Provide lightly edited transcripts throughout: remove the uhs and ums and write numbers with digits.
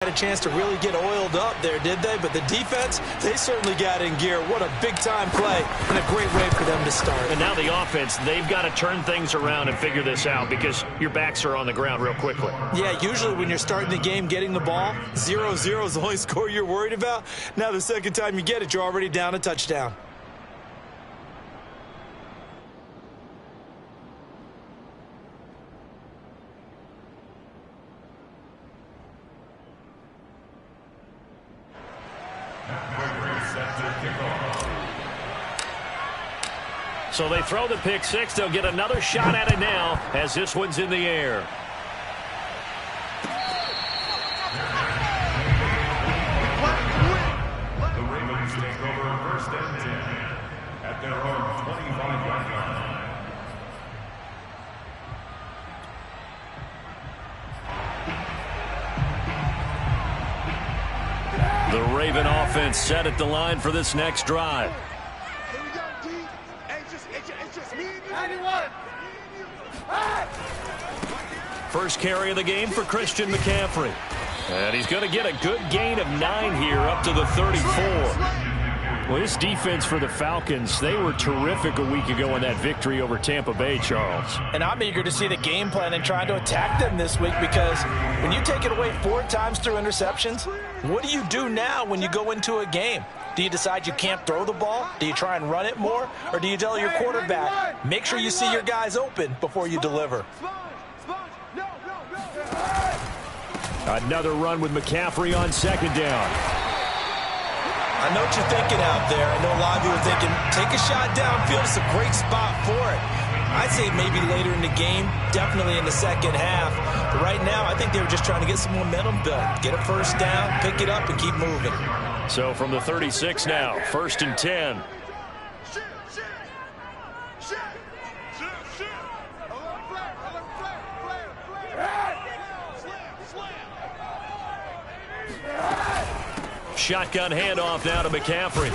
Had a chance to really get oiled up there, did they? But the defense, they certainly got in gear. What a big-time play and a great way for them to start. And now the offense, they've got to turn things around and figure this out because your backs are on the ground real quickly. Yeah, usually when you're starting the game getting the ball, 0-0 is the only score you're worried about. Now the second time you get it, you're already down a touchdown. So they throw the pick six. They'll get another shot at it now as this one's in the air. The Ravens take over first and 10 at their own 25-yard line. The Raven offense set at the line for this next drive. First carry of the game for Christian McCaffrey. And he's going to get a good gain of 9 here up to the 34. Well, this defense for the Falcons, they were terrific a week ago in that victory over Tampa Bay, Charles. And I'm eager to see the game plan and trying to attack them this week because when you take it away 4 times through interceptions, what do you do now when you go into a game? Do you decide you can't throw the ball? Do you try and run it more? Or do you tell your quarterback, make sure you see your guys open before you deliver? Another run with McCaffrey on second down. I know what you're thinking out there. I know a lot of you are thinking, take a shot downfield. It's a great spot for it. I'd say maybe later in the game, definitely in the second half. But right now, I think they were just trying to get some momentum built. Get a first down, pick it up, and keep moving. So from the 36 now, first and 10. Shotgun handoff now to McCaffrey.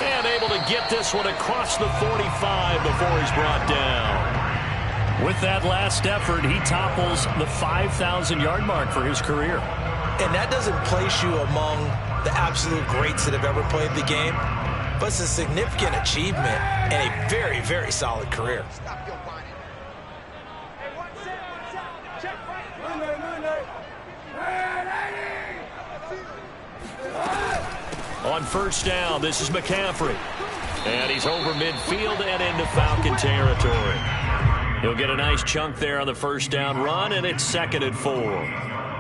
And able to get this one across the 45 before he's brought down. With that last effort, he topples the 5,000-yard mark for his career. And that doesn't place you among the absolute greats that have ever played the game, but it's a significant achievement and a very, very solid career. On first down, this is McCaffrey. And he's over midfield and into Falcon territory. He'll get a nice chunk there on the first down run, and it's 2nd and 4.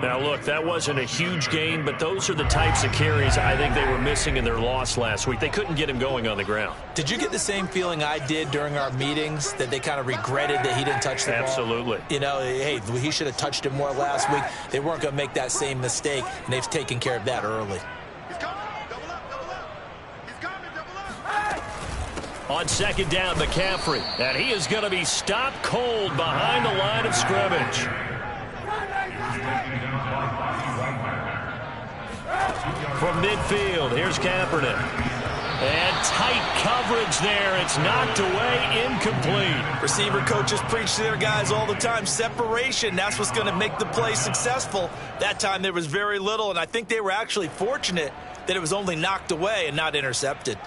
Now, look, that wasn't a huge gain, but those are the types of carries I think they were missing in their loss last week. They couldn't get him going on the ground. Did you get the same feeling I did during our meetings, that they kind of regretted that he didn't touch the ball? Absolutely. You know, hey, he should have touched it more last week. They weren't going to make that same mistake, and they've taken care of that early. On second down, McCaffrey. And he is going to be stopped cold behind the line of scrimmage. From midfield, here's Kaepernick. And tight coverage there. It's knocked away, incomplete. Receiver coaches preach to their guys all the time. Separation, that's what's going to make the play successful. That time there was very little, and I think they were actually fortunate that it was only knocked away and not intercepted.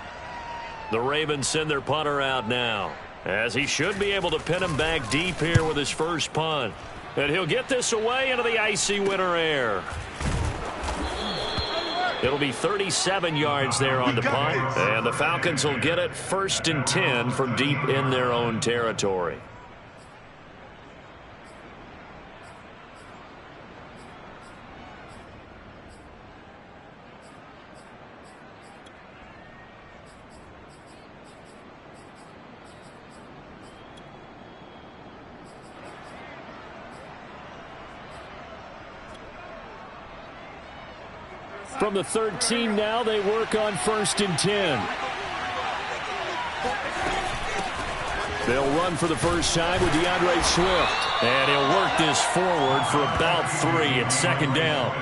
The Ravens send their punter out now, as he should be able to pin him back deep here with his first punt. And he'll get this away into the icy winter air. It'll be 37 yards there on the punt, and the Falcons will get it 1st and 10 from deep in their own territory. From the 13 now, they work on 1st and 10. They'll run for the first time with DeAndre Swift. And he'll work this forward for about 3 at 2nd down.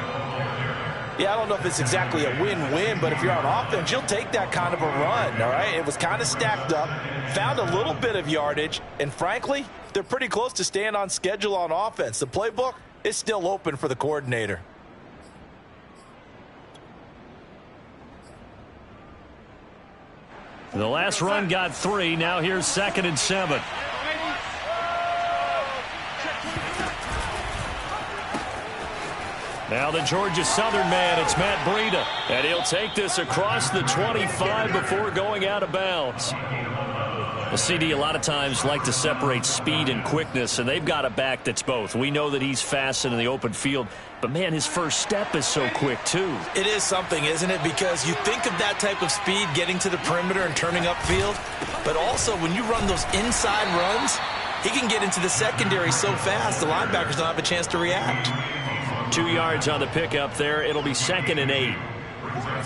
Yeah, I don't know if it's exactly a win-win, but if you're on offense, you'll take that kind of a run, all right? It was kind of stacked up, found a little bit of yardage, and frankly, they're pretty close to staying on schedule on offense. The playbook is still open for the coordinator. The last run got 3. Now here's 2nd and 7. Now the Georgia Southern man, it's Matt Breida. And he'll take this across the 25 before going out of bounds. Well, CD, a lot of times like to separate speed and quickness, and they've got a back that's both. We know that he's fast in the open field, but, man, his first step is so quick, too. It is something, isn't it? Because you think of that type of speed getting to the perimeter and turning upfield, but also when you run those inside runs, he can get into the secondary so fast the linebackers don't have a chance to react. 2 yards on the pickup there. It'll be 2nd and 8.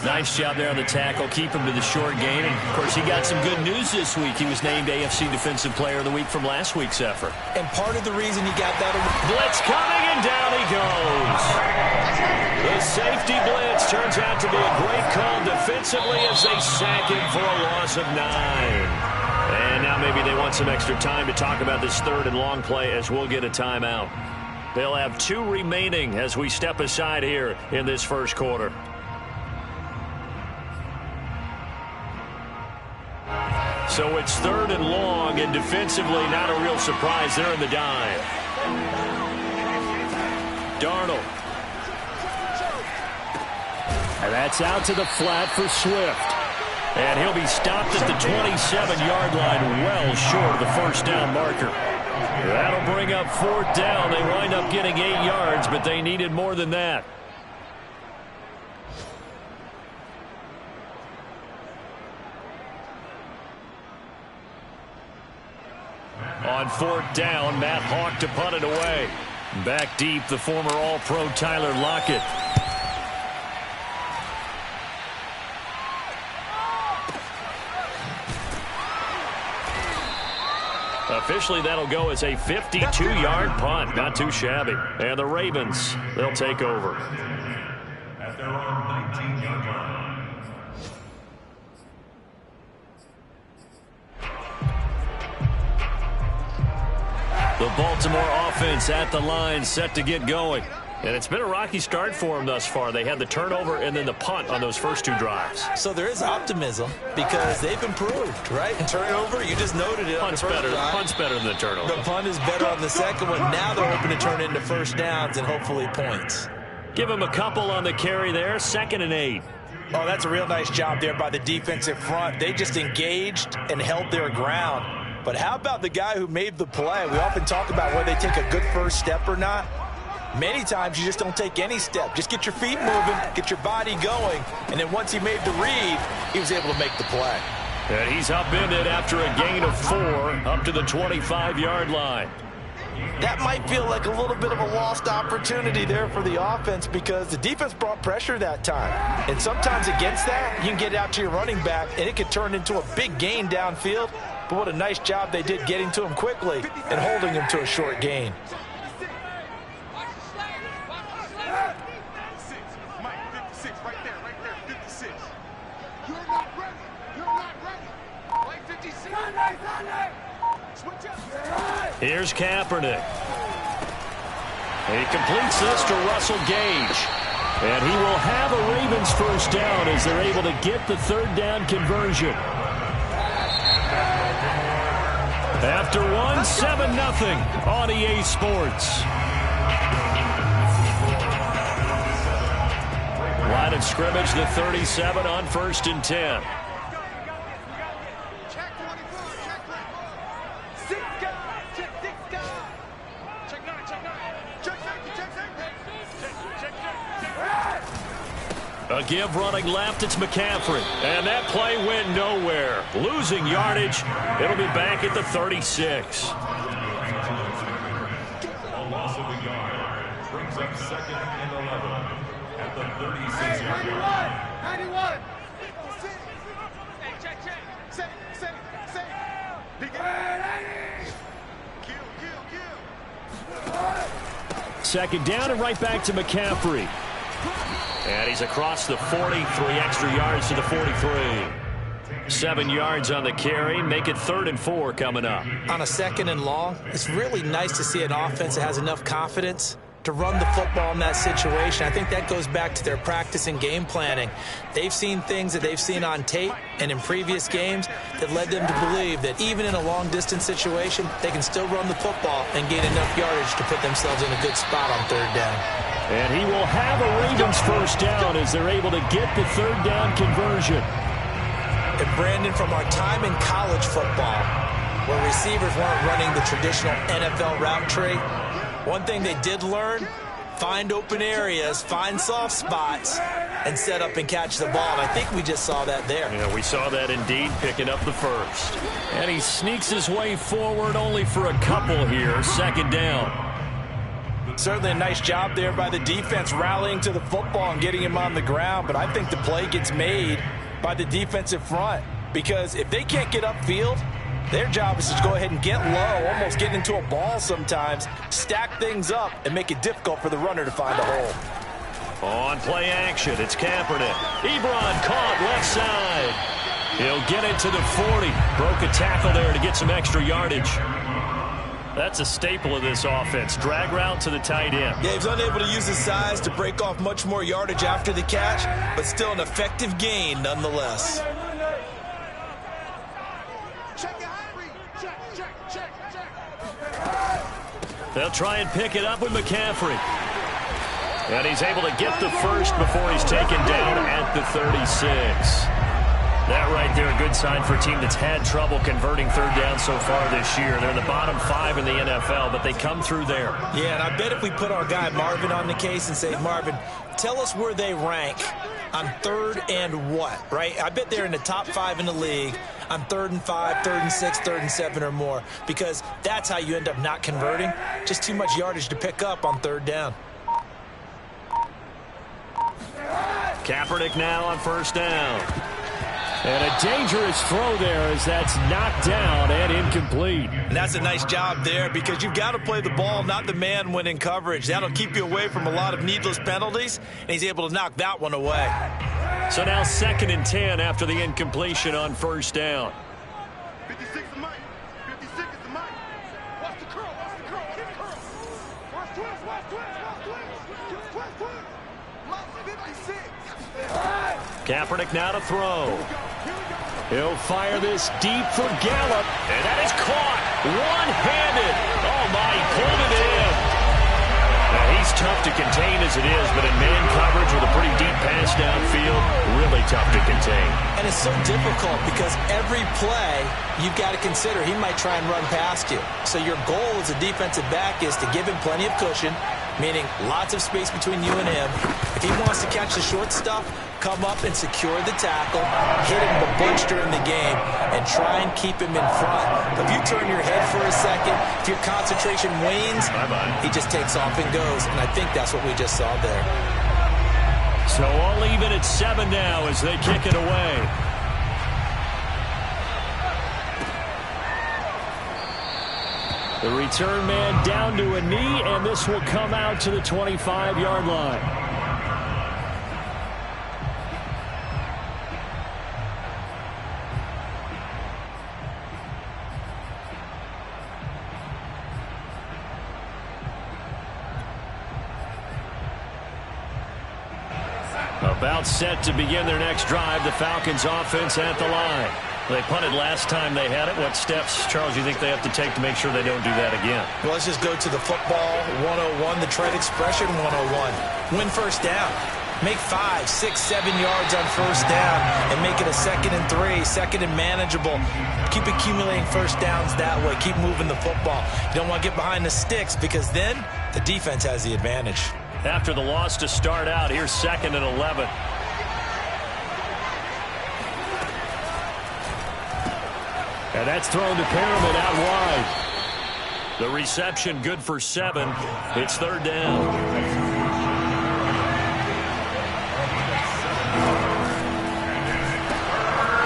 Nice job there on the tackle. Keep him to the short gain. And, of course, he got some good news this week. He was named AFC Defensive Player of the Week from last week's effort. And part of the reason he got that... Blitz coming, and down he goes. The safety blitz turns out to be a great call defensively as they sack him for a loss of 9. And now maybe they want some extra time to talk about this 3rd and long play as we'll get a timeout. They'll have 2 remaining as we step aside here in this first quarter. So it's 3rd and long, and defensively not a real surprise. They're in the dime. Darnold. And that's out to the flat for Swift. And he'll be stopped at the 27-yard line, well short of the first down marker. That'll bring up 4th down. They wind up getting 8 yards, but they needed more than that. On 4th down, Matt Hawk to punt it away. Back deep, the former All-Pro Tyler Lockett. Officially, that'll go as a 52-yard punt. Not too shabby. And the Ravens, they'll take over. At their own 19-yard line. The Baltimore offense at the line, set to get going. And it's been a rocky start for them thus far. They had the turnover and then the punt on those first 2 drives. So there is optimism because they've improved, right? And turnover, you just noted it. Punt's better than the turnover. The punt is better on the second one. Now they're hoping to turn into first downs and hopefully points. Give him a couple on the carry there. 2nd and 8. Oh, that's a real nice job there by the defensive front. They just engaged and held their ground. But how about the guy who made the play? We often talk about whether they take a good first step or not. Many times you just don't take any step. Just get your feet moving, get your body going, and then once he made the read, he was able to make the play. And he's upended after a gain of 4 up to the 25-yard line. That might feel like a little bit of a lost opportunity there for the offense because the defense brought pressure that time. And sometimes against that, you can get out to your running back, and it could turn into a big gain downfield. But what a nice job they did getting to him quickly and holding him to a short gain. Here's Kaepernick. He completes this to Russell Gage. And he will have a Ravens first down as they're able to get the 3rd down conversion. After 7-0 on EA Sports. Line of scrimmage, the 37 on 1st and 10. A give running left, it's McCaffrey. And that play went nowhere. Losing yardage. It'll be back at the 36. A loss of a yard brings up 2nd and 11 at the 36-yard line. 91. Second down and right back to McCaffrey. And he's across the 40, 3 extra yards to the 43. 7 yards on the carry. Make it 3rd and 4 coming up. On a 2nd and long, it's really nice to see an offense that has enough confidence to run the football in that situation. I think that goes back to their practice and game planning. They've seen things that they've seen on tape and in previous games that led them to believe that even in a long-distance situation, they can still run the football and gain enough yardage to put themselves in a good spot on third down. And he will have a Ravens first down as they're able to get the third down conversion. And Brandon, from our time in college football, where receivers weren't running the traditional NFL route tree, one thing they did learn, find open areas, find soft spots, and set up and catch the ball. And I think we just saw that there. Yeah, we saw that indeed, picking up the first. And he sneaks his way forward only for a couple here, second down. Certainly a nice job there by the defense rallying to the football and getting him on the ground, but I think the play gets made by the defensive front, because if they can't get upfield, their job is to go ahead and get low, almost get into a ball sometimes, stack things up, and make it difficult for the runner to find a hole. On play action, it's Kaepernick. Ebron caught left side. He'll get it to the 40. Broke a tackle there to get some extra yardage. That's a staple of this offense. Drag route to the tight end. Yeah, he's unable to use his size to break off much more yardage after the catch, but still an effective gain nonetheless. They'll try and pick it up with McCaffrey. And he's able to get the first before he's taken down at the 36. That right there, a good sign for a team that's had trouble converting third down so far this year. They're in the bottom 5 in the NFL, but they come through there. Yeah, and I bet if we put our guy Marvin on the case and say, Marvin, tell us where they rank on third and what, right? I bet they're in the top 5 in the league on 3rd and 5, 3rd and 6, 3rd and 7 or more, because that's how you end up not converting. Just too much yardage to pick up on third down. Kaepernick now on first down. And a dangerous throw there as that's knocked down and incomplete. And that's a nice job there, because you've got to play the ball, not the man when in coverage. That'll keep you away from a lot of needless penalties, and he's able to knock that one away. So now 2nd and 10 after the incompletion on first down. 56 is Mike. 56 is the Mike. Watch the curl. Watch the curl. Watch the curl. Watch twist. Watch twist. Watch twist. Twist, twist. Lost 56. Kaepernick now to throw. He'll fire this deep for Gallup. And that is caught. One-handed. Oh, my, he pulled it in. Now, he's tough to contain as it is, but in man coverage with a pretty deep pass downfield, really tough to contain. And it's so difficult because every play you've got to consider he might try and run past you. So your goal as a defensive back is to give him plenty of cushion, meaning lots of space between you and him. If he wants to catch the short stuff, come up and secure the tackle, hit him a bunch during the game, and try and keep him in front. But if you turn your head for a second, if your concentration wanes, he just takes off and goes. And I think that's what we just saw there. So all even at 7 now as they kick it away. The return man down to a knee, and this will come out to the 25-yard line. About set to begin their next drive, the Falcons offense at the line. They punted last time they had it. What steps, Charles, you think they have to take to make sure they don't do that again? Well, let's just go to the football 101, the trade expression 101. Win first down. Make 5, 6, 7 yards on first down and make it a 2nd and 3, 2nd and manageable. Keep accumulating first downs that way. Keep moving the football. You don't want to get behind the sticks because then the defense has the advantage. After the loss to start out, here's 2nd and 11. And that's thrown to Perriman out wide. The reception good for 7. It's 3rd down.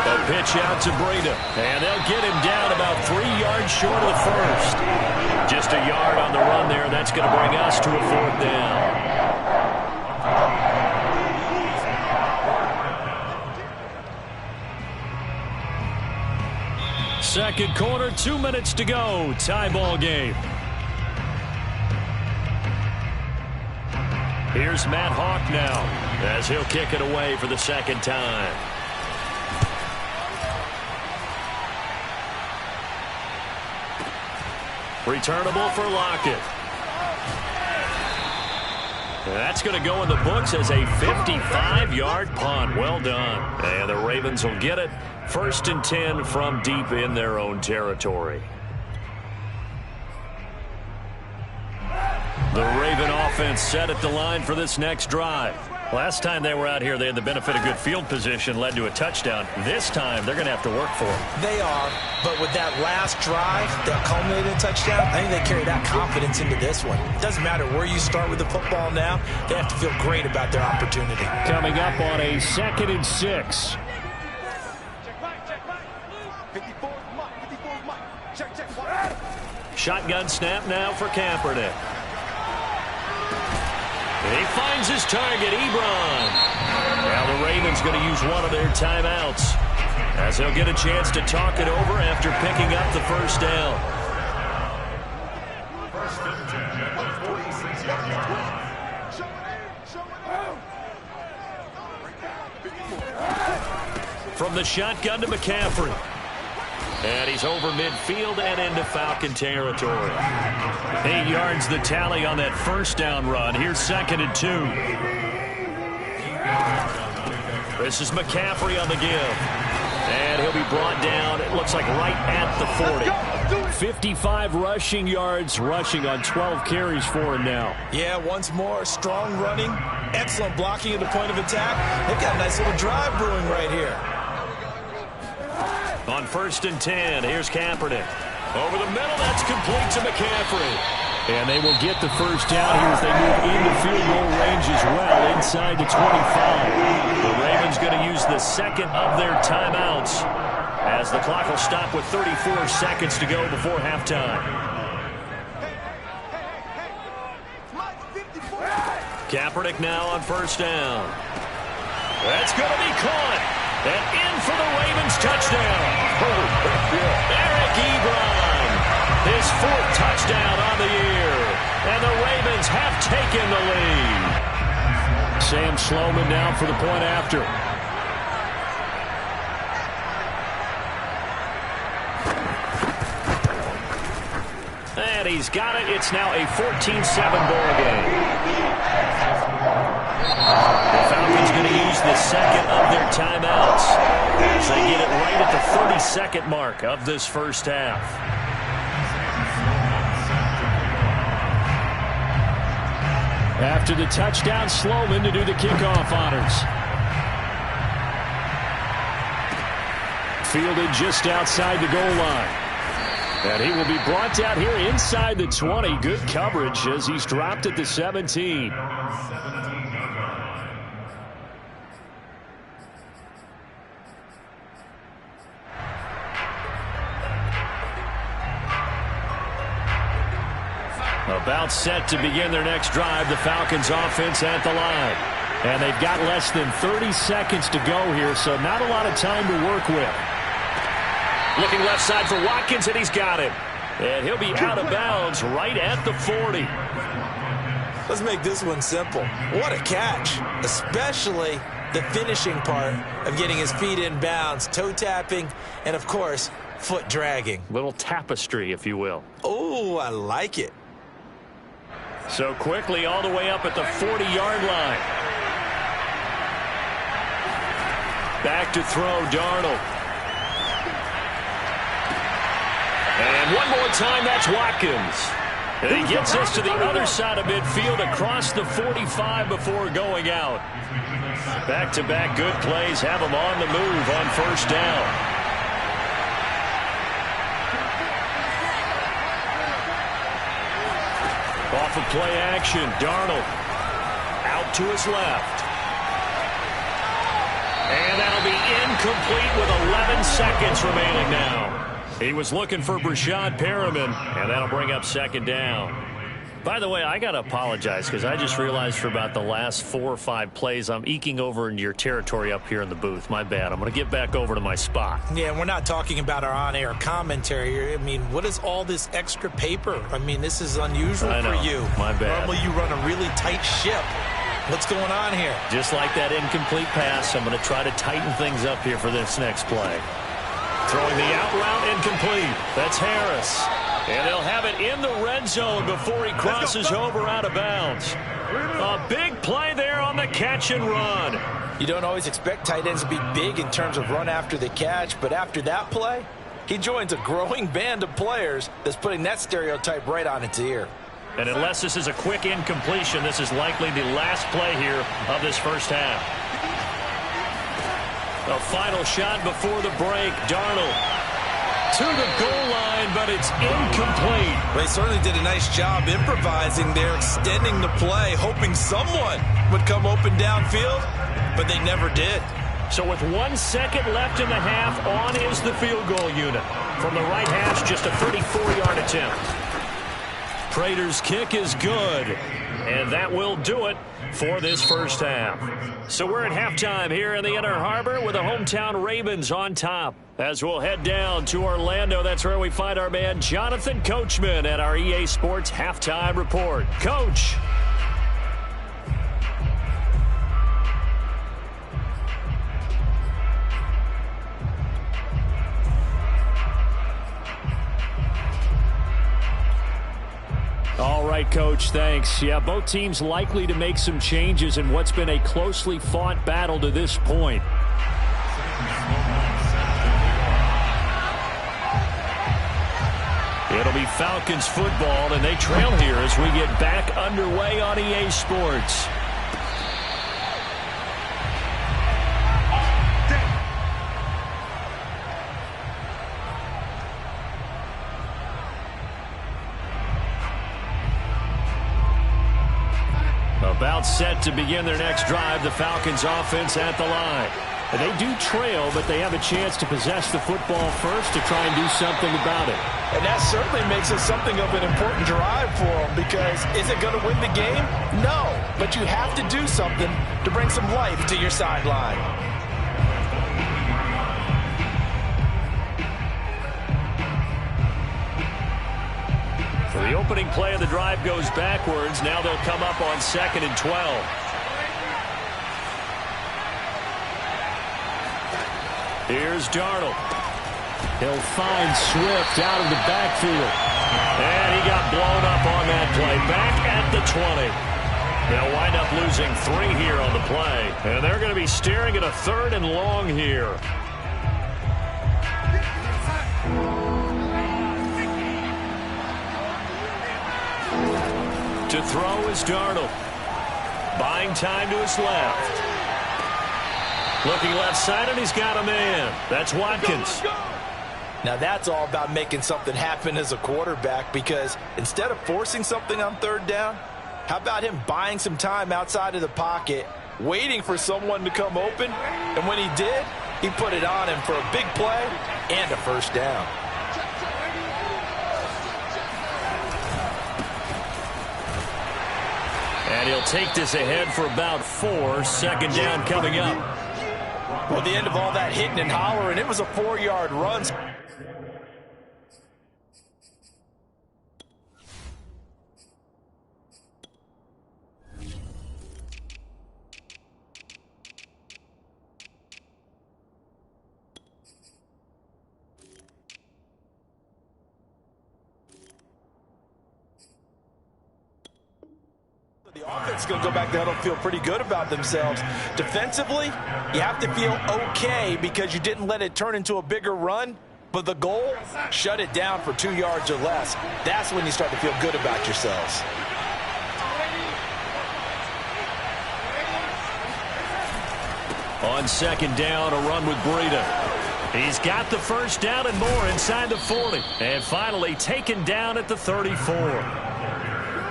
A pitch out to Breda. And they'll get him down about 3 yards short of the first. Just a yard on the run there. That's going to bring us to a 4th down. Second quarter, 2 minutes to go. Tie ball game. Here's Matt Hawk now as he'll kick it away for the second time. Returnable for Lockett. That's going to go in the books as a 55-yard punt. Well done. And the Ravens will get it. 1st and 10 from deep in their own territory. The Raven offense set at the line for this next drive. Last time they were out here, they had the benefit of good field position, led to a touchdown. This time, they're going to have to work for it. They are, but with that last drive that culminated in touchdown, I think they carry that confidence into this one. It doesn't matter where you start with the football now. They have to feel great about their opportunity. Coming up on a 2nd and 6. Check back, check back. 54 Mike, 54 Mike. Check, check. Shotgun snap now for Kaepernick. He finds his target, Ebron. Now the Ravens going to use one of their timeouts as they'll get a chance to talk it over after picking up the first down. 1st and 10 at the 46-yard line. From the shotgun to McCaffrey. And he's over midfield and into Falcon territory. 8 yards the tally on that first down run. Here's 2nd and 2. This is McCaffrey on the give. And he'll be brought down, it looks like right at the 40. 55 rushing yards, rushing on 12 carries for him now. Yeah, once more, strong running, excellent blocking at the point of attack. They've got a nice little drive brewing right here. On 1st and 10, here's Kaepernick. Over the middle, that's complete to McCaffrey. And they will get the first down here as they move into field goal range as well, inside the 25. The Ravens going to use the second of their timeouts as the clock will stop with 34 seconds to go before halftime. Kaepernick now on 1st down. That's going to be caught. And in for the Ravens touchdown. Eric Ebron, his 4th touchdown on the year. And the Ravens have taken the lead. Sam Sloman now for the point after. And he's got it. It's now a 14-7 ball game. The Falcons going to use the second of their timeouts as they get it right at the 30-second mark of this first half. After the touchdown, Sloman to do the kickoff honors. Fielded just outside the goal line. And he will be brought down here inside the 20. Good coverage as he's dropped at the 17. About set to begin their next drive, the Falcons offense at the line. And they've got less than 30 seconds to go here, so not a lot of time to work with. Looking left side for Watkins, and he's got him. And he'll be out of bounds right at the 40. Let's make this one simple. What a catch, especially the finishing part of getting his feet in bounds, toe tapping, and, of course, foot dragging. Little tapestry, if you will. Oh, I like it. So quickly all the way up at the 40-yard line. Back to throw, Darnold. And one more time, that's Watkins. And he gets us to the other side of midfield across the 45 before going out. Back-to-back good plays have him on the move on 1st down. Off of play action, Darnold out to his left. And that'll be incomplete with 11 seconds remaining now. He was looking for Brashad Perriman, and that'll bring up 2nd down. By the way, I got to apologize because I just realized for about the last 4 or 5 plays, I'm eking over into your territory up here in the booth. My bad. I'm going to get back over to my spot. Yeah, we're not talking about our on-air commentary here. I mean, what is all this extra paper? I mean, this is unusual for you. My bad. Normally you run a really tight ship. What's going on here? Just like that incomplete pass, I'm going to try to tighten things up here for this next play. Throwing the out route incomplete. That's Harris. And they'll have it in the red zone before he crosses over out of bounds. A big play there on the catch and run. You don't always expect tight ends to be big in terms of run after the catch, but after that play, he joins a growing band of players that's putting that stereotype right on its ear. And unless this is a quick incompletion, this is likely the last play here of this first half. A final shot before the break. Darnold to the goal line, but it's incomplete. They certainly did a nice job improvising there, extending the play, hoping someone would come open downfield, but they never did. So with 1 second left in the half, on is the field goal unit. From the right hash, just a 34-yard attempt. Prater's kick is good, and that will do it for this first half. So we're at halftime here in the Inner Harbor with the hometown Ravens on top. As we'll head down to Orlando, that's where we find our man Jonathan Coachman at our EA Sports Halftime Report. Coach. All right, Coach, thanks. Yeah, both teams likely to make some changes in what's been a closely fought battle to this point. It'll be Falcons football, and they trail here as we get back underway on EA Sports. About set to begin their next drive, the Falcons offense at the line. They do trail, but they have a chance to possess the football first to try and do something about it. And that certainly makes it something of an important drive for them, because is it going to win the game? No, but you have to do something to bring some life to your sideline. The opening play of the drive goes backwards. Now they'll come up on 2nd and 12. Here's Darnold. He'll find Swift out of the backfield. And he got blown up on that play. Back at the 20. They'll wind up losing 3 here on the play. And they're going to be staring at a 3rd and long here. To throw is Darnold. Buying time to his left. Looking left side, and he's got a man. That's Watkins. Now that's all about making something happen as a quarterback, because instead of forcing something on 3rd down, how about him buying some time outside of the pocket, waiting for someone to come open, and when he did, he put it on him for a big play and a first down. And he'll take this ahead for about 4. 2nd down coming up. Well, the end of all that hitting and hollering, it was a 4-yard run. The offense is going to go back there and feel pretty good about themselves. Defensively, you have to feel okay because you didn't let it turn into a bigger run. But the goal, shut it down for 2 yards or less. That's when you start to feel good about yourselves. On 2nd down, a run with Breida. He's got the first down and more inside the 40. And finally taken down at the 34.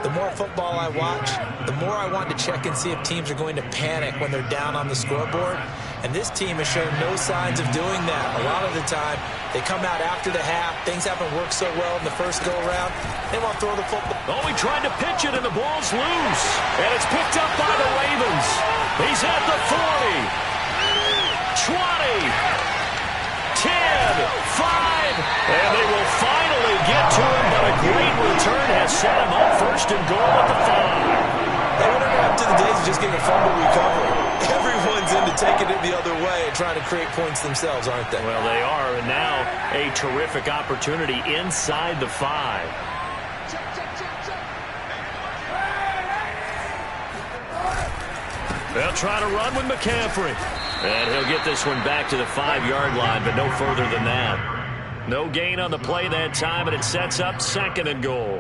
The more football I watch, the more I want to check and see if teams are going to panic when they're down on the scoreboard. And this team has shown no signs of doing that. A lot of the time, they come out after the half. Things haven't worked so well in the first go-around. They want to throw the football. Oh, he tried to pitch it, and the ball's loose. And it's picked up by the Ravens. He's at the 40. 20. 10. 5. And they will finally get to him, but a great return has set him up 1st and goal at the 5. Hey, whatever happened to the days to just getting a fumble recovery. Everyone's into taking it the other way and trying to create points themselves, aren't they? Well, they are, and now a terrific opportunity inside the 5. They'll try to run with McCaffrey. And he'll get this one back to the 5-yard line, but no further than that. No gain on the play that time, and it sets up 2nd and goal.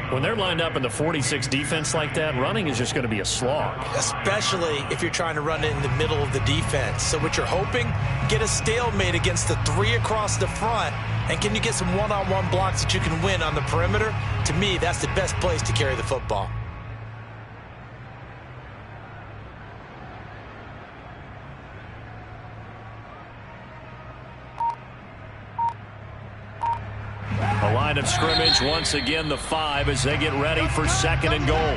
When they're lined up in the 46 defense like that, running is just going to be a slog. Especially if you're trying to run it in the middle of the defense. So what you're hoping, get a stalemate against the 3 across the front. And can you get some one-on-one blocks that you can win on the perimeter? To me, that's the best place to carry the football. A line of scrimmage, once again the 5 as they get ready for 2nd and goal.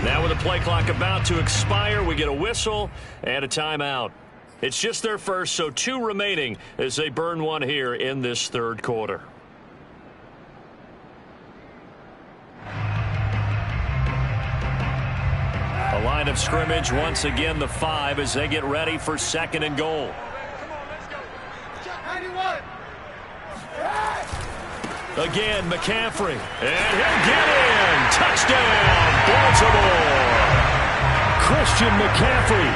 Now with the play clock about to expire, we get a whistle and a timeout. It's just their first, so 2 remaining as they burn one here in this 3rd quarter. A line of scrimmage, once again the 5 as they get ready for 2nd and goal. Again, McCaffrey, and he'll get in. Touchdown, Baltimore. Christian McCaffrey,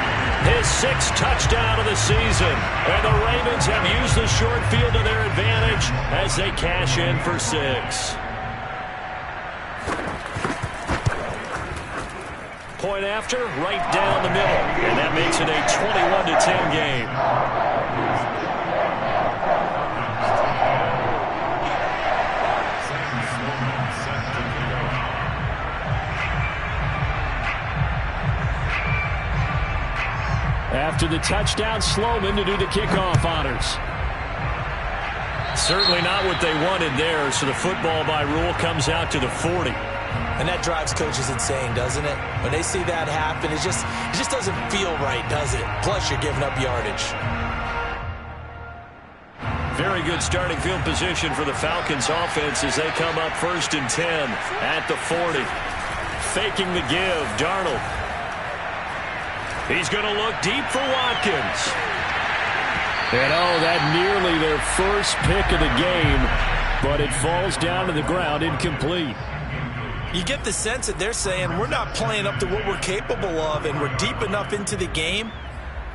his 6th touchdown of the season. And the Ravens have used the short field to their advantage as they cash in for 6. Point after, right down the middle. And that makes it a 21-10 game. After the touchdown, Sloman to do the kickoff honors. Certainly not what they wanted there, so the football by rule comes out to the 40. And that drives coaches insane, doesn't it? When they see that happen, it just doesn't feel right, does it? Plus, you're giving up yardage. Very good starting field position for the Falcons offense as they come up 1st and 10 at the 40. Faking the give, Darnold. He's going to look deep for Watkins. And that nearly their first pick of the game, but it falls down to the ground incomplete. You get the sense that they're saying we're not playing up to what we're capable of, and we're deep enough into the game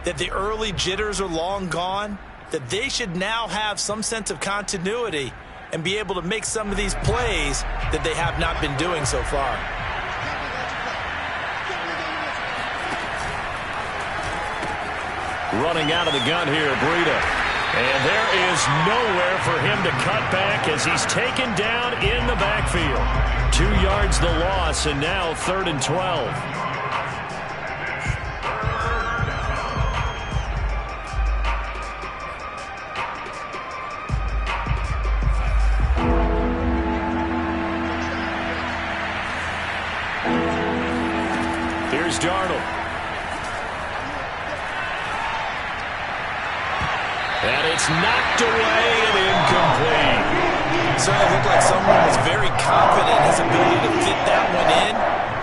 that the early jitters are long gone, that they should now have some sense of continuity and be able to make some of these plays that they have not been doing so far. Running out of the gun here, Breida. And there is nowhere for him to cut back as he's taken down in the backfield. 2 yards the loss, and now 3rd and 12. Here's Darnold. And it's knocked away and incomplete. Certainly looked like someone was very confident in his ability to fit that one in.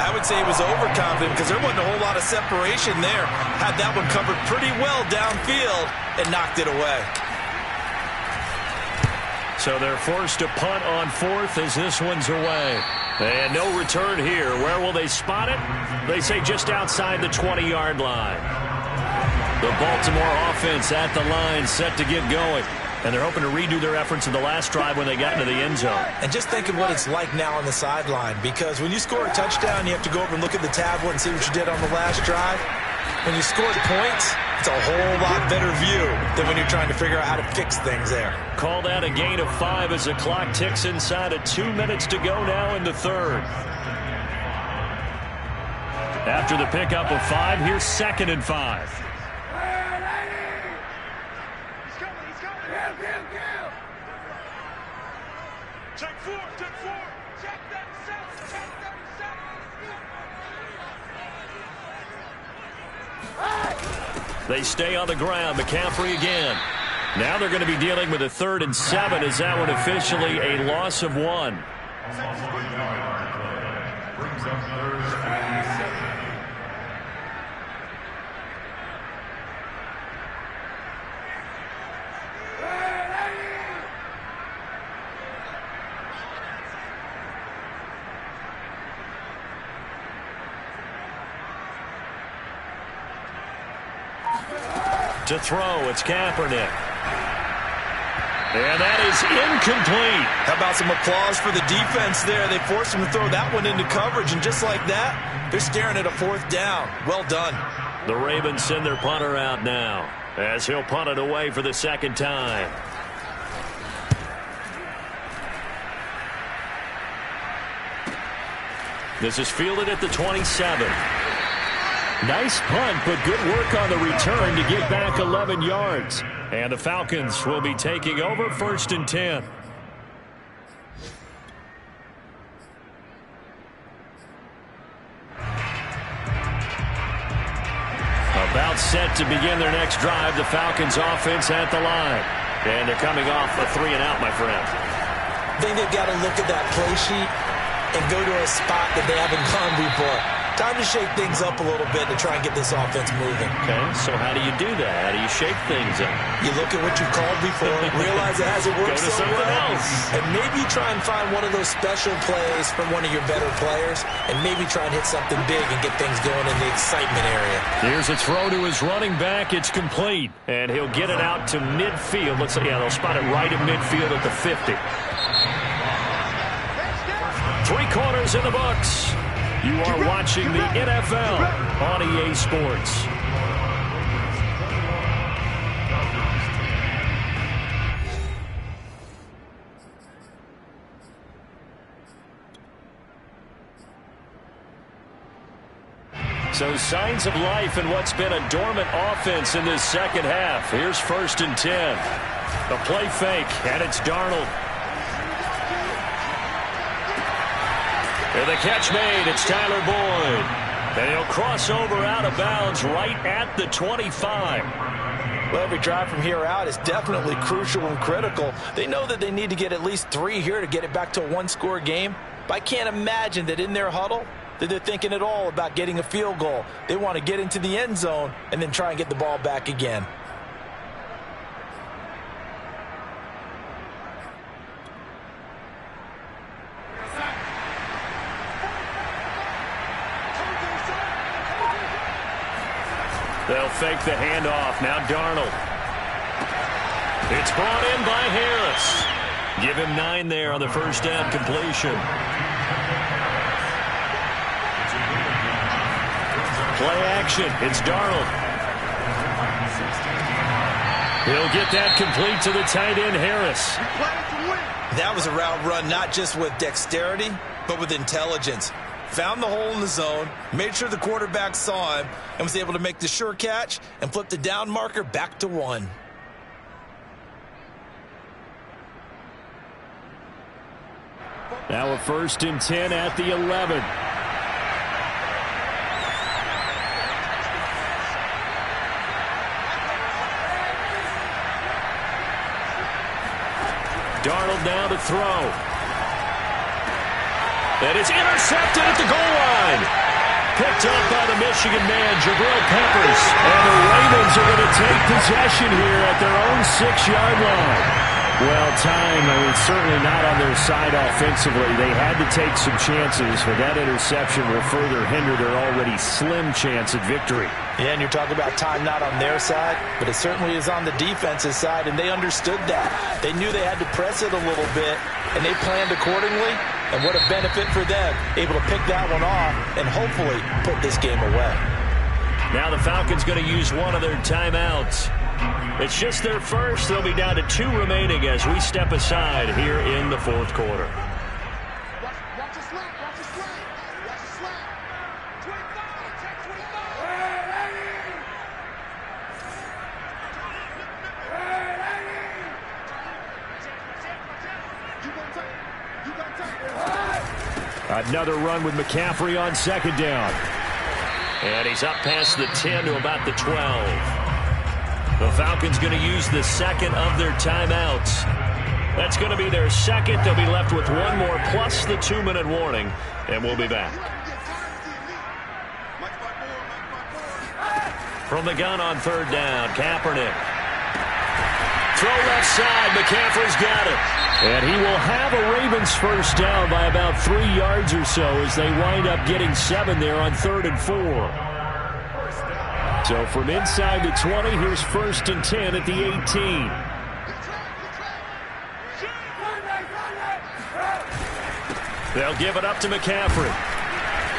I would say he was overconfident because there wasn't a whole lot of separation there. Had that one covered pretty well downfield and knocked it away. So they're forced to punt on 4th as this one's away. And no return here. Where will they spot it? They say just outside the 20-yard line. The Baltimore offense at the line, set to get going. And they're hoping to redo their efforts in the last drive when they got into the end zone. And just think of what it's like now on the sideline, because when you score a touchdown, you have to go over and look at the tablet and see what you did on the last drive. When you score points, it's a whole lot better view than when you're trying to figure out how to fix things there. Call that a gain of 5 as the clock ticks inside of 2 minutes to go now in the 3rd. After the pickup of 5, here's 2nd and 5. Check 4, check 4. Check that set, check that set. They stay on the ground. McCaffrey again. Now they're going to be dealing with a 3rd and 7 as that one officially a loss of 1. To throw, it's Kaepernick. And that is incomplete. How about some applause for the defense there? They forced him to throw that one into coverage, and just like that, they're staring at a 4th down. Well done. The Ravens send their punter out now as he'll punt it away for the 2nd time. This is fielded at the 27. Nice punt, but good work on the return to get back 11 yards. And the Falcons will be taking over 1st and 10. About set to begin their next drive, the Falcons offense at the line. And they're coming off a 3-and-out, my friend. I think they've got to look at that play sheet and go to a spot that they haven't gone before. Time to shake things up a little bit to try and get this offense moving. Okay, so how do you do that? How do you shake things up? You look at what you called before, realize it hasn't worked so well, and maybe try and find one of those special plays from one of your better players, and maybe try and hit something big and get things going in the excitement area. Here's a throw to his running back. It's complete, and he'll get it out to midfield. Looks like, yeah, they'll spot it right at midfield at the 50. 3 quarters in the books. You are watching the NFL on EA Sports. So signs of life in what's been a dormant offense in this 2nd half. Here's 1st and 10. A play fake, and it's Darnold. And the catch made, it's Tyler Boyd. And he'll cross over out of bounds right at the 25. Well, every drive from here out is definitely crucial and critical. They know that they need to get at least 3 here to get it back to a 1-score game. But I can't imagine that in their huddle that they're thinking at all about getting a field goal. They want to get into the end zone and then try and get the ball back again. They'll fake the handoff. Now Darnold. It's brought in by Harris. Give him 9 there on the 1st down completion. Play action. It's Darnold. He'll get that complete to the tight end, Harris. That was a route run not just with dexterity, but with intelligence. Found the hole in the zone, made sure the quarterback saw him, and was able to make the sure catch and flip the down marker back to 1. Now a 1st and 10 at the 11. Darnold now to throw. And it's intercepted at the goal line. Picked up by the Michigan man, Jabril Peppers. And the Ravens are going to take possession here at their own 6-yard line. Well, it's certainly not on their side offensively. They had to take some chances, but that interception will further hinder their already slim chance at victory. Yeah, and you're talking about time not on their side, but it certainly is on the defense's side, and they understood that. They knew they had to press it a little bit, and they planned accordingly, and what a benefit for them, able to pick that one off and hopefully put this game away. Now the Falcons going to use one of their timeouts. It's just their first. They'll be down to 2 remaining as we step aside here in the 4th quarter. Another run with McCaffrey on 2nd down. And he's up past the 10 to about the 12. The Falcons going to use the 2nd of their timeouts. That's going to be their 2nd. They'll be left with 1 more plus the 2-minute warning, and we'll be back. From the gun on 3rd down, Kaepernick. Throw left side, McCaffrey's got it. And he will have a Ravens 1st down by about 3 yards or so as they wind up getting 7 there on 3rd and 4. So from inside the 20, here's 1st and 10 at the 18. They'll give it up to McCaffrey.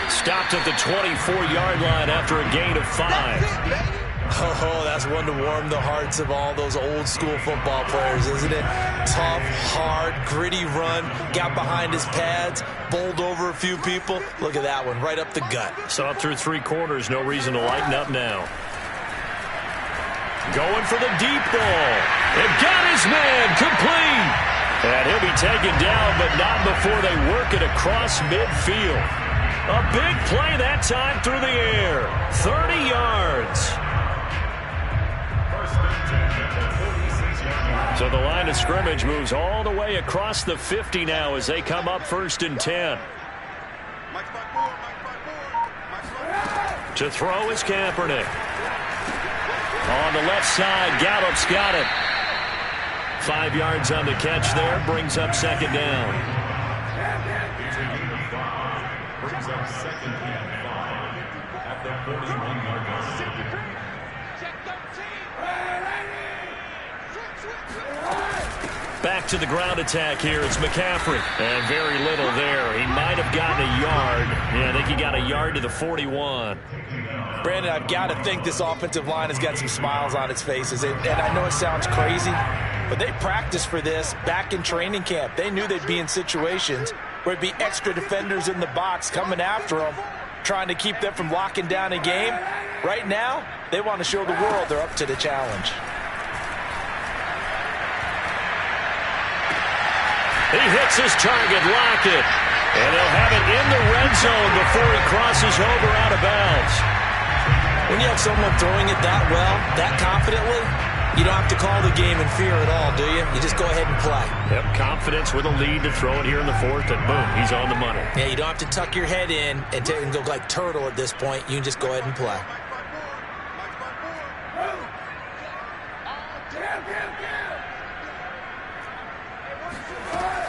Stopped at the 24-yard line after a gain of 5. Oh, that's one to warm the hearts of all those old-school football players, isn't it? Tough, hard, gritty run, got behind his pads, bowled over a few people. Look at that one, right up the gut. Saw it through 3 quarters, no reason to lighten up now. Going for the deep ball. And got his man complete. And he'll be taken down, but not before they work it across midfield. A big play that time through the air. 30 yards. So the line of scrimmage moves all the way across the 50 now as they come up 1st and 10. To throw is Kaepernick. On the left side, Gallup's got it. 5 yards on the catch there, brings up 2nd down. Brings up 2nd and 5 at the 41-yard line. Back to the ground attack here. It's McCaffrey. And very little there. He might have gotten a yard. Yeah, I think he got a yard to the 41. Brandon, I've got to think this offensive line has got some smiles on its faces. And I know it sounds crazy, but they practiced for this back in training camp. They knew they'd be in situations where it'd be extra defenders in the box coming after them, trying to keep them from locking down a game. Right now, they want to show the world they're up to the challenge. He hits his target, Lockett. And he'll have it in the red zone before he crosses over out of bounds. When you have someone throwing it that well, that confidently, you don't have to call the game in fear at all, do you? You just go ahead and play. Yep, confidence with a lead to throw it here in the 4th, and boom, he's on the money. Yeah, you don't have to tuck your head in and go like turtle at this point. You can just go ahead and play.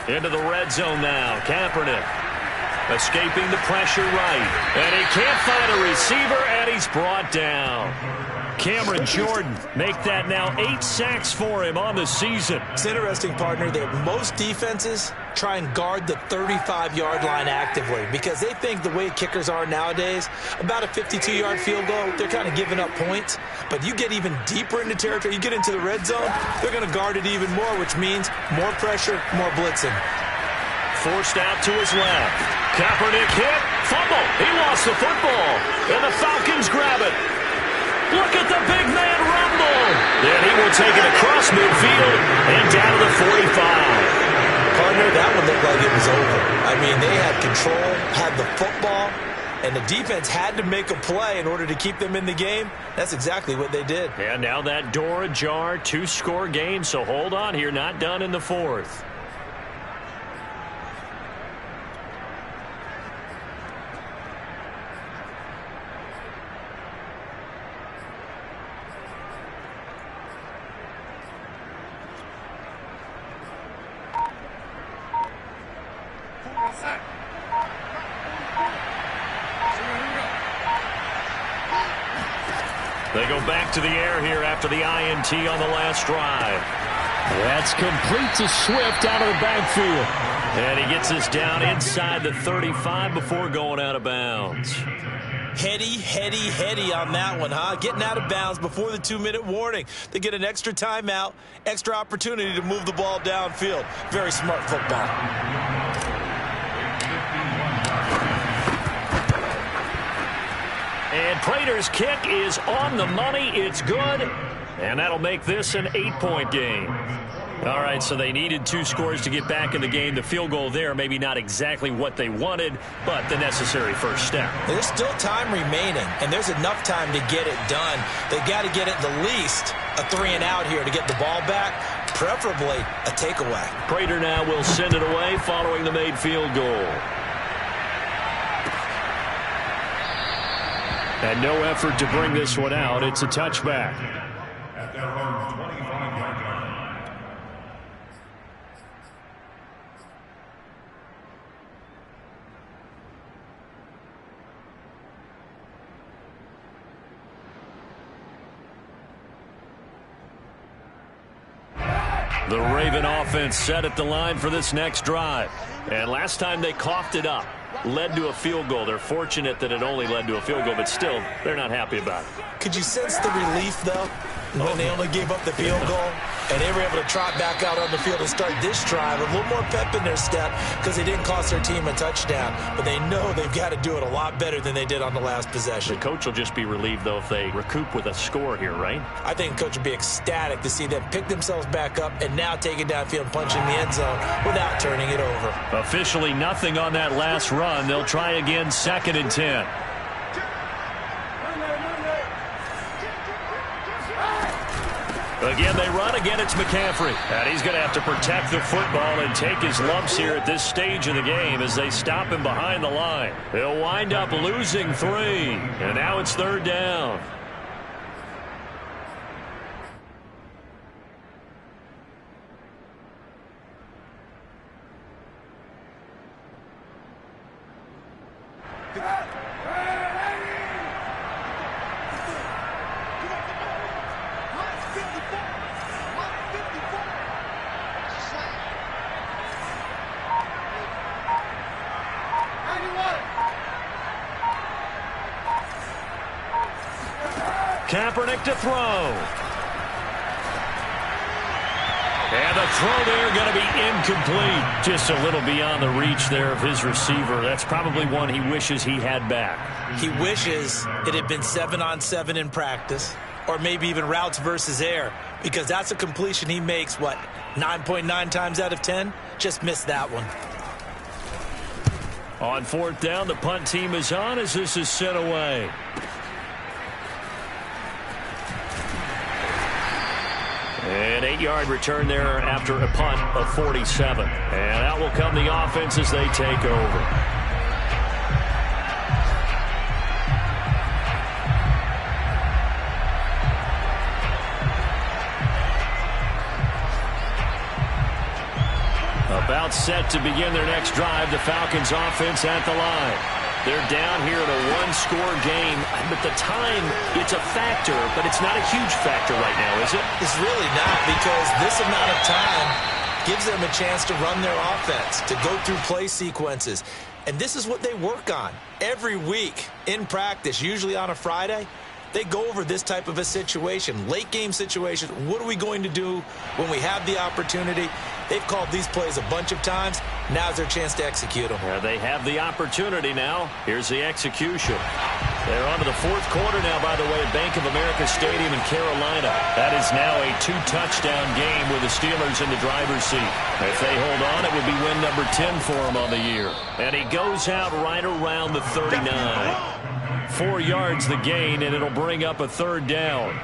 Into the red zone now. Kaepernick escaping the pressure right. And he can't find a receiver, and he's brought down. Cameron Jordan make that now 8 sacks for him on the season. It's interesting, partner, that most defenses try and guard the 35-yard line actively because they think the way kickers are nowadays, about a 52-yard field goal, they're kind of giving up points. But you get even deeper into territory, you get into the red zone, they're going to guard it even more, which means more pressure, more blitzing. Forced out to his left. Kaepernick hit. Fumble. He lost the football. And the Falcons grab it. Look at the big man rumble. And he will take it across midfield and down to the 45. Partner, that one looked like it was over. I mean, they had control, had the football, and the defense had to make a play in order to keep them in the game. That's exactly what they did. And now that door ajar, 2-score game, so hold on here, not done in the 4th. They go back to the air here after the INT on the last drive. That's complete to Swift out of the backfield. And he gets us down inside the 35 before going out of bounds. Heady on that one, huh? Getting out of bounds before the 2-minute warning. They get an extra timeout, extra opportunity to move the ball downfield. Very smart football. And Prater's kick is on the money. It's good. And that'll make this an 8-point game. All right, so they needed 2 scores to get back in the game. The field goal there, maybe not exactly what they wanted, but the necessary first step. There's still time remaining, and there's enough time to get it done. They've got to get at the least a 3-and-out here to get the ball back, preferably a takeaway. Prater now will send it away following the made field goal. And no effort to bring this one out. It's a touchback. At their own 25-yard line. The Raven offense set at the line for this next drive. And last time they coughed it up, led to a field goal. They're fortunate that it only led to a field goal, but still, they're not happy about it. Could you sense the relief, though, when they only gave up the field goal? And they were able to trot back out on the field and start this drive. A little more pep in their step because they didn't cost their team a touchdown. But they know they've got to do it a lot better than they did on the last possession. The coach will just be relieved, though, if they recoup with a score here, right? I think the coach would be ecstatic to see them pick themselves back up and now take it downfield and punch in the end zone without turning it over. Officially nothing on that last run. They'll try again, 2nd and 10. Again, they run. Again, it's McCaffrey. And he's going to have to protect the football and take his lumps here at this stage of the game as they stop him behind the line. He'll wind up losing 3. And now it's 3rd down. Kaepernick to throw. And the throw there going to be incomplete. Just a little beyond the reach there of his receiver. That's probably one he wishes he had back. He wishes it had been 7-on-7 in practice, or maybe even routes versus air, because that's a completion he makes, 9.9 times out of 10? Just missed that one. On 4th down, the punt team is on as this is sent away. An 8-yard return there after a punt of 47. And out will come the offense as they take over. About set to begin their next drive, the Falcons offense at the line. They're down here in a one-score game, but the time, it's a factor, but it's not a huge factor right now, is it? It's really not, because this amount of time gives them a chance to run their offense, to go through play sequences. And this is what they work on every week in practice, usually on a Friday. They go over this type of a situation, late game situation. What are we going to do when we have the opportunity? They've called these plays a bunch of times. Now's their chance to execute them. Yeah, they have the opportunity now. Here's the execution. They're on to the 4th quarter now, by the way, at Bank of America Stadium in Carolina. That is now a 2-touchdown game with the Steelers in the driver's seat. If they hold on, it would be win number 10 for them on the year. And he goes out right around the 39. 4 yards the gain, and it'll bring up a 3rd down.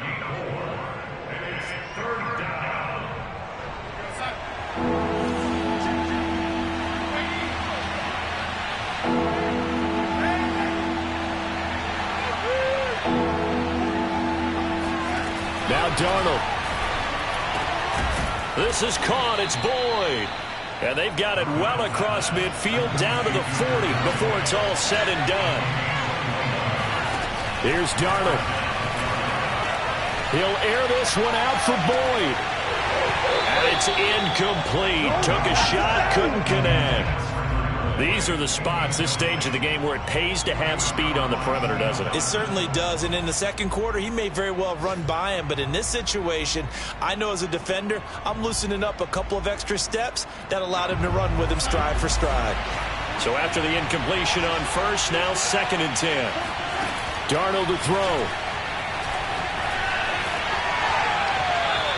Now Darnold. This is caught. It's Boyd. And they've got it well across midfield down to the 40 before it's all said and done. Here's Darnold. He'll air this one out for Boyd. And it's incomplete. Took a shot, couldn't connect. These are the spots, this stage of the game, where it pays to have speed on the perimeter, doesn't it? It certainly does. And in the second quarter, he may very well run by him. But in this situation, I know as a defender, I'm loosening up a couple of extra steps that allowed him to run with him stride for stride. So after the incompletion on first, now 2nd and 10. Darnold to throw.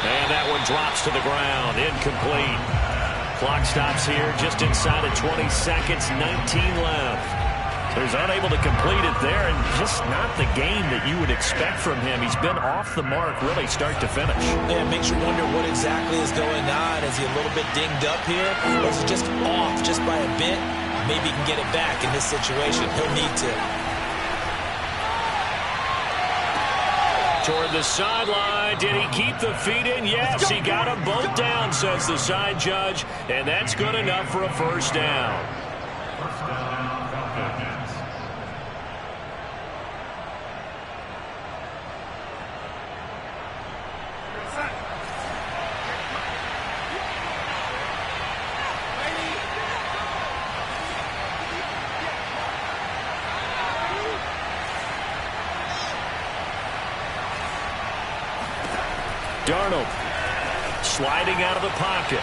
And that one drops to the ground. Incomplete. Clock stops here just inside of 20 seconds, 19 left. So he's unable to complete it there, and just not the game that you would expect from him. He's been off the mark really start to finish. Yeah, it makes you wonder what exactly is going on. Is he a little bit dinged up here, or is he just off just by a bit? Maybe he can get it back in this situation. He'll need to. Toward the sideline. Did he keep the feet in? Yes, he got them both down, says the side judge. And that's good enough for a 1st down. Darnold sliding out of the pocket.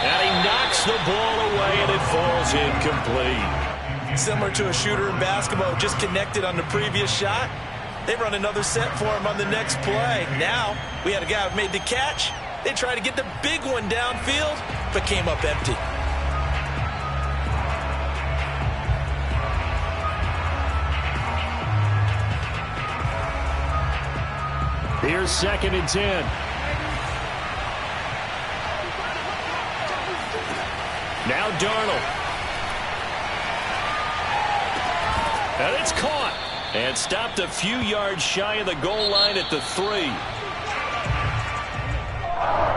And he knocks the ball away, and it falls incomplete. Similar to a shooter in basketball, just connected on the previous shot. They run another set for him on the next play. Now, we had a guy who made the catch. They tried to get the big one downfield, but came up empty. Here's 2nd and 10. Now Darnold. And it's caught. And stopped a few yards shy of the goal line at the 3.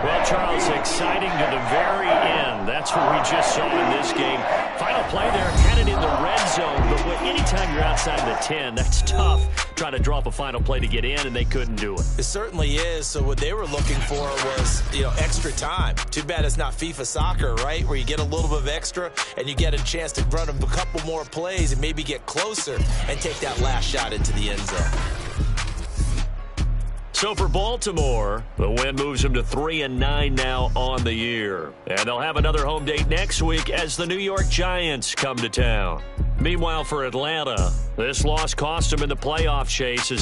Well, Charles, exciting to the very end. That's what we just saw in this game. Final play there, had it in the red zone. But anytime you're outside the 10, that's tough. Trying to draw up a final play to get in, and they couldn't do it. It certainly is. So what they were looking for was, extra time. Too bad it's not FIFA soccer, right? Where you get a little bit of extra, and you get a chance to run a couple more plays and maybe get closer and take that last shot into the end zone. So for Baltimore, the win moves them to 3-9 now on the year. And they'll have another home date next week as the New York Giants come to town. Meanwhile, for Atlanta, this loss cost them in the playoff chase as